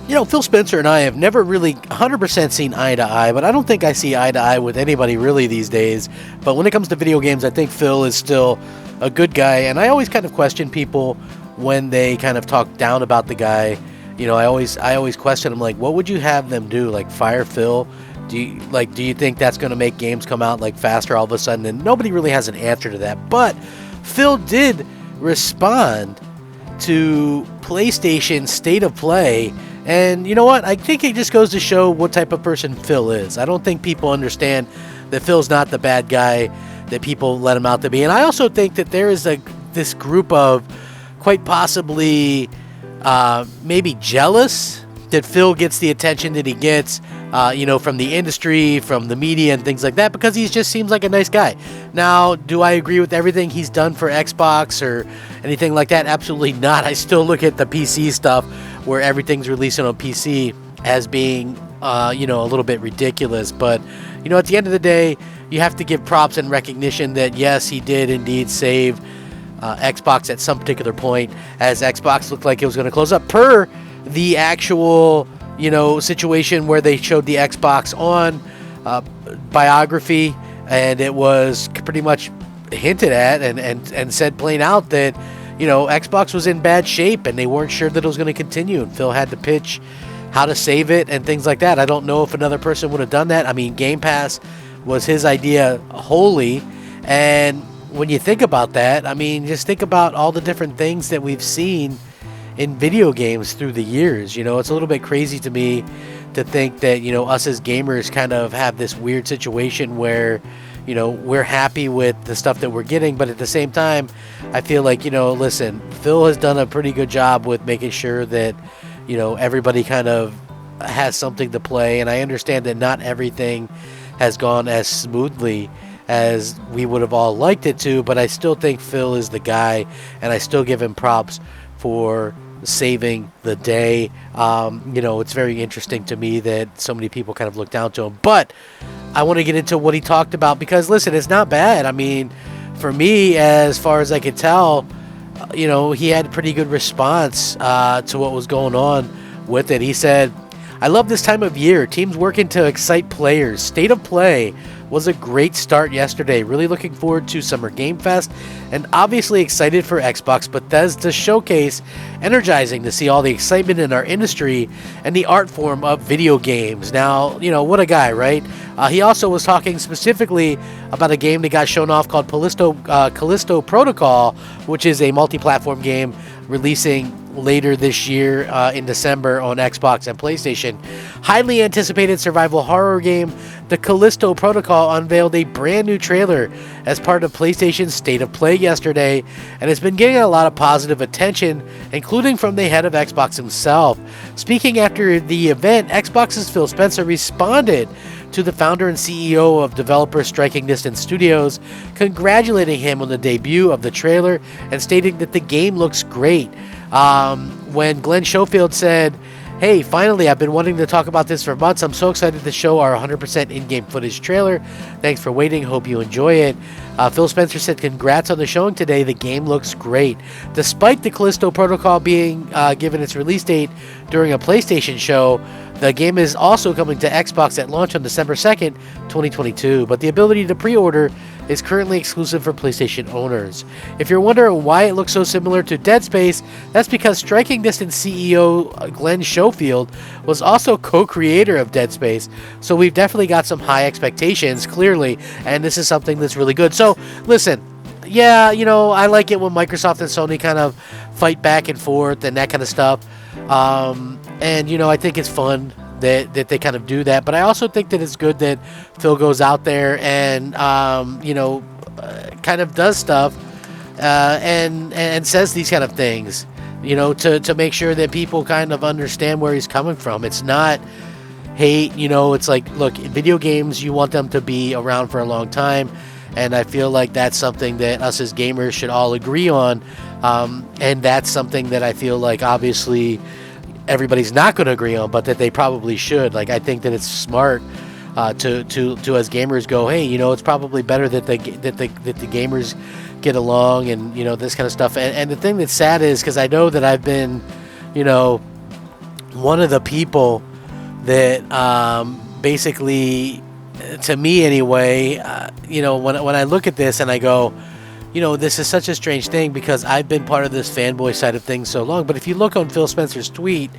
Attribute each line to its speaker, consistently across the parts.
Speaker 1: Phil Spencer and I have never really 100% seen eye to eye, but I don't think I see eye to eye with anybody really these days. But when it comes to video games, I think Phil is still a good guy, and I always kind of question people when they kind of talk down about the guy. I always question them, like, what would you have them do? Like, fire Phil? Do you think that's going to make games come out like faster all of a sudden? And nobody really has an answer to that. But Phil did respond to PlayStation State of Play, and you know what? I think it just goes to show what type of person Phil is. I don't think people understand that Phil's not the bad guy that people let him out to be. And I also think that there is this group of quite possibly maybe jealous that Phil gets the attention that he gets, from the industry, from the media and things like that, because he just seems like a nice guy. Now, do I agree with everything he's done for Xbox or anything like that? Absolutely not. I still look at the PC stuff where everything's releasing on PC as being, a little bit ridiculous. But, at the end of the day, you have to give props and recognition that, yes, he did indeed save Xbox at some particular point, as Xbox looked like it was going to close up per the actual situation where they showed the Xbox on biography, and it was pretty much hinted at and said plain out that Xbox was in bad shape and they weren't sure that it was going to continue, and Phil had to pitch how to save it and things like that. I don't know if another person would have done that. I mean, Game Pass was his idea wholly, and when you think about that, I mean, just think about all the different things that we've seen in video games through the years. It's a little bit crazy to me to think that, us as gamers kind of have this weird situation where, we're happy with the stuff that we're getting, but at the same time, I feel like, listen, Phil has done a pretty good job with making sure that, everybody kind of has something to play, and I understand that not everything has gone as smoothly as we would have all liked it to, but I still think Phil is the guy, and I still give him props for saving the day. It's very interesting to me that so many people kind of look down to him, but I want to get into what he talked about, because listen, it's not bad. I mean, for me, as far as I could tell, he had a pretty good response to what was going on with it. He said, "I love this time of year. Teams working to excite players. State of Play was a great start yesterday. Really looking forward to Summer Game Fest, and obviously excited for Xbox Bethesda Showcase. Energizing to see all the excitement in our industry and the art form of video games." Now, what a guy, right? He also was talking specifically about a game that got shown off called Callisto Protocol, which is a multi-platform game releasing later this year in December on Xbox and PlayStation. Highly anticipated survival horror game, the Callisto Protocol unveiled a brand new trailer as part of PlayStation's State of Play yesterday, and it's been getting a lot of positive attention, including from the head of Xbox himself. Speaking after the event, Xbox's Phil Spencer responded to the founder and CEO of developer Striking Distance Studios, congratulating him on the debut of the trailer and stating that the game looks great. When Glenn Schofield said, "Hey, finally, I've been wanting to talk about this for months. I'm so excited to show our 100% in-game footage trailer. Thanks for waiting. Hope you enjoy it." Phil Spencer said, "Congrats on the showing today. The game looks great." Despite the Callisto Protocol being given its release date during a PlayStation show, the game is also coming to Xbox at launch on December 2nd, 2022, but the ability to pre-order is currently exclusive for PlayStation owners. If you're wondering why it looks so similar to Dead Space, that's because Striking Distance CEO Glenn Schofield was also co-creator of Dead Space, so we've definitely got some high expectations, clearly, and this is something that's really good. So, listen, yeah, I like it when Microsoft and Sony kind of fight back and forth and that kind of stuff, and, I think it's fun that they kind of do that, but I also think that it's good that Phil goes out there and kind of does stuff and says these kind of things, to make sure that people kind of understand where he's coming from. It's not hate, it's like, look, video games, you want them to be around for a long time, and I feel like that's something that us as gamers should all agree on, and that's something that I feel like obviously everybody's not going to agree on, but that they probably should. Like, I think that it's smart to as gamers go, hey, it's probably better that the gamers get along, and this kind of stuff. And the thing that's sad is, because I know that I've been one of the people that basically, to me anyway, when I look at this and I go, this is such a strange thing because I've been part of this fanboy side of things so long. But if you look on Phil Spencer's tweet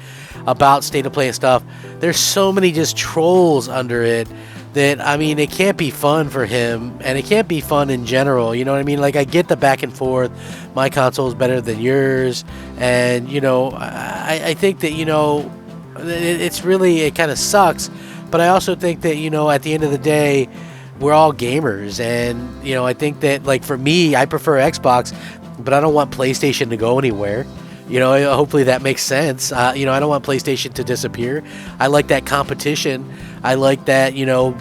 Speaker 1: about State of Play and stuff, there's so many just trolls under it that, I mean, it can't be fun for him, and it can't be fun in general. You know what I mean? Like, I get the back and forth. My console is better than yours. And, I think that, it's really, it kind of sucks. But I also think that, at the end of the day, we're all gamers. And, I think that, like, for me, I prefer Xbox, but I don't want PlayStation to go anywhere. Hopefully that makes sense. I don't want PlayStation to disappear. I like that competition. I like that,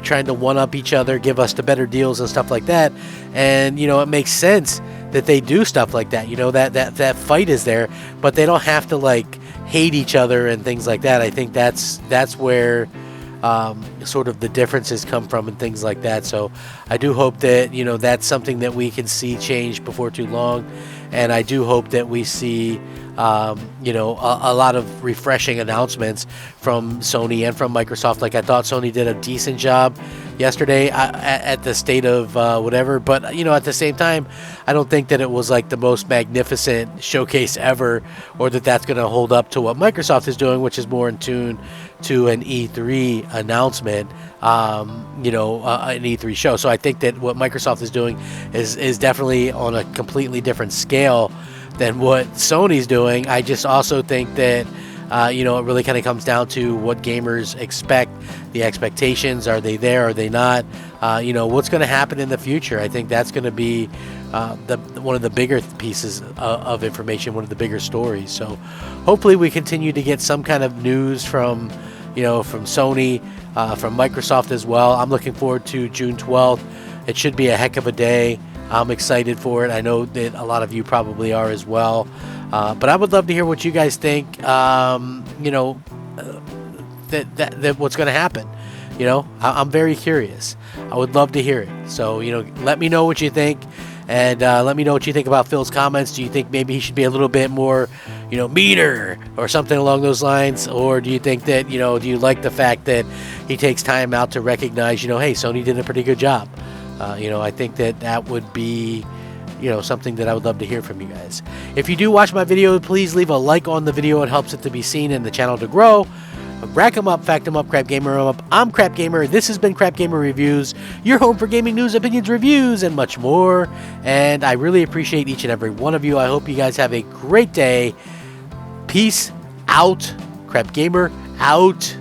Speaker 1: trying to one-up each other, give us the better deals and stuff like that. And, it makes sense that they do stuff like that. That fight is there, but they don't have to, like, hate each other and things like that. I think that's where sort of the differences come from and things like that. So I do hope that, that's something that we can see change before too long. And I do hope that we see, a lot of refreshing announcements from Sony and from Microsoft. Like, I thought Sony did a decent job yesterday at the state of whatever. But, at the same time, I don't think that it was like the most magnificent showcase ever, or that's going to hold up to what Microsoft is doing, which is more in tune to an E3 announcement, an E3 show. So I think that what Microsoft is doing is definitely on a completely different scale than what Sony's doing. I just also think that it really kind of comes down to what gamers expect. The expectations, are they there, are they not? What's going to happen in the future? I think that's going to be one of the bigger pieces of information, one of the bigger stories. So hopefully we continue to get some kind of news from Sony, from Microsoft as well. I'm looking forward to June 12th. It should be a heck of a day. I'm excited for it. I know that a lot of you probably are as well. But I would love to hear what you guys think, that what's going to happen. I'm very curious. I would love to hear it. So, let me know what you think. And let me know what you think about Phil's comments. Do you think maybe he should be a little bit more, meaner or something along those lines? Or do you think that, do you like the fact that he takes time out to recognize, hey, Sony did a pretty good job? I think that would be, something that I would love to hear from you guys. If you do watch my video, please leave a like on the video. It helps it to be seen and the channel to grow. Rack 'em up, fact 'em up, Crap Gamer 'em up. I'm Crap Gamer. This has been Crap Gamer Reviews, your home for gaming news, opinions, reviews, and much more. And I really appreciate each and every one of you. I hope you guys have a great day. Peace out. Crap Gamer out.